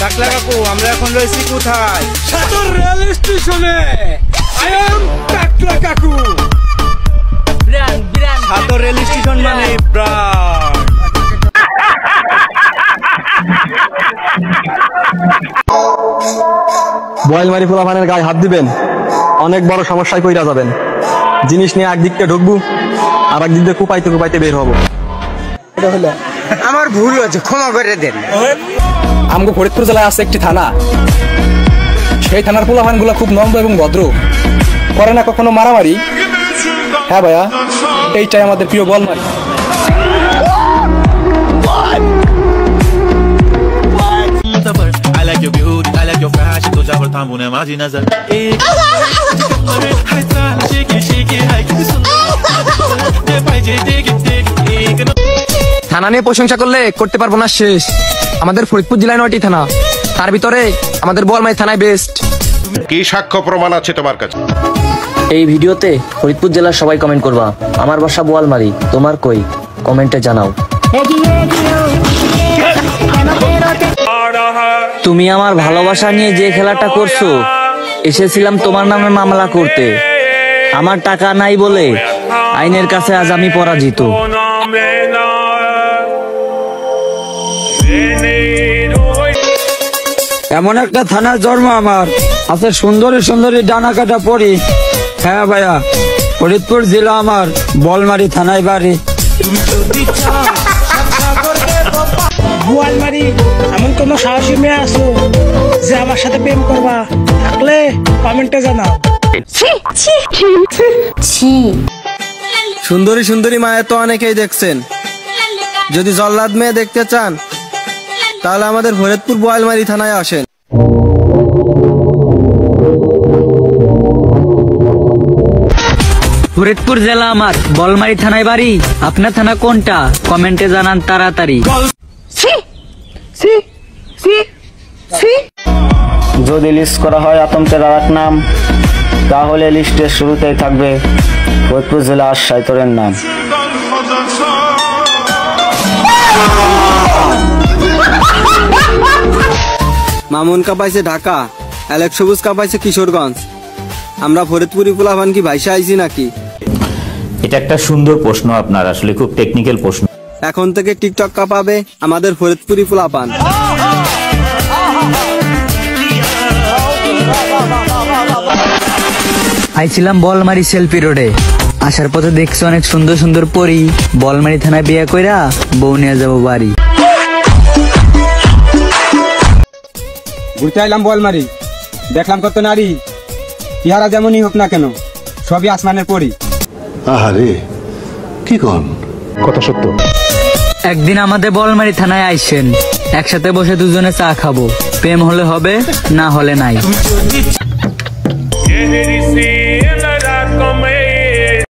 টাকলা কাকু আমরা এখন রয়েছি কোথায়? সাদর রেল স্টেশনে। আই এম টাকলা কাকু। সাদর রেল স্টেশন মানে ব্রান্ড। বয়েলমারি পোলাপানের গায়ে হাত দিবেন, অনেক বড় সমস্যায় পইরা যাবেন। জিনিস নিয়ে একদিক থেকে ঢুকবো, আর একদিক দিয়ে কুপাইতে কুপাইতে বের হবো। আমার ভুল হয়েছে, ক্ষমা করে দেন। আমগো ফরিদপুর জেলায় আছে একটি থানা, সেই থানার পোলাপান গুলা খুব নম্র এবং ভদ্র, করে না কখনো মারামারি। হ্যাঁ ভাইয়া, এইটাই আমাদের প্রিয় Bolmari. I like your beauty, I like your fashion, तो जावर थांबूने माझी नजर एक हाय चाल शेकी शेकी हाय किती सुंदर ते पाहिजे एक থানা নিয়ে প্রশংসা করলে করতে পারবো না শেষ। আমাদের ফরিদপুর জেলায় 9টি থানা, তার ভিতরে আমাদের বলমারি থানায় বেস্ট। কি সাক্ষ্য প্রমাণ আছে তোমার কাছে? এই ভিডিওতে ফরিদপুর জেলার সবাই কমেন্ট করবা, আমার বাসা বোয়ালমারি, তোমার কই? কমেন্টে জানাও। তুমি আমার ভালোবাসা নিয়ে যে খেলাটা করছো, এসেছিলাম তোমার নামে মামলা করতে। আমার টাকা নাই বলে আইনের কাছে আজ আমি পরাজিত। এমন একটা থানার জন্ম আমার, আছে সুন্দরী সুন্দরী ডানা কাটা পরি। হ্যাঁ ভাইয়া, ফরিদপুর জেলা আমার, বলমারি থানায় বাড়ি। বোয়ালমারি এমন কোন সাহসী মেয়ে আছো যে আমার সাথে প্রেম করবা? থাকলে কমেন্টে জানাও। সুন্দরী সুন্দরী মায়ের তো অনেকেই দেখছেন, যদি জল্লাদ মেয়ে দেখতে চান তাহলে আমাদের ফরিদপুর বয়েলমারি থানায় আসেন। ফরিদপুর জেলা আমার, বলমারি থানায় বাড়ি। আপনার থানা কোনটা? কমেন্টে জানান তাড়াতাড়ি। যদি লিস্ট করা হয় আতঙ্কের আর এক নাম, তাহলে লিস্টের শুরুতেই থাকবে ফরিদপুর জেলা আশাইতরের নাম। মামুন কাপাইছে ঢাকা, অ্যালেক্স সবুজ কাপাইছে কিশোরগঞ্জ। আমরা ফরিদপুরি পোলাপান কি ভাইসা আইছি নাকি? এটা একটা সুন্দর প্রশ্ন আপনার, আসলে খুব টেকনিক্যাল প্রশ্ন। এখন থেকে টিকটক কাঁপাবে আমাদের ফরিদপুরি পোলাপান। আইছিলাম বলমারি সেলফি রোডে, আসার পথে দেখছি অনেক সুন্দর সুন্দর পরি। বলমারি থানায় বিয়ে কইরা বউ নিয়ে যাবো বাড়ি। ঘুরতে আইলাম বলমারি, দেখলাম কত নারী, ইহারা যেমনই হোক না কেন সবই আসমানের পরি। আহারে কি কোন কথা সত্য। একদিন আমাদের বলমারি থানায় আইসেন, একসাথে বসে দুজনে চা খাবো। প্রেম হলে হবে, না হলে নাই।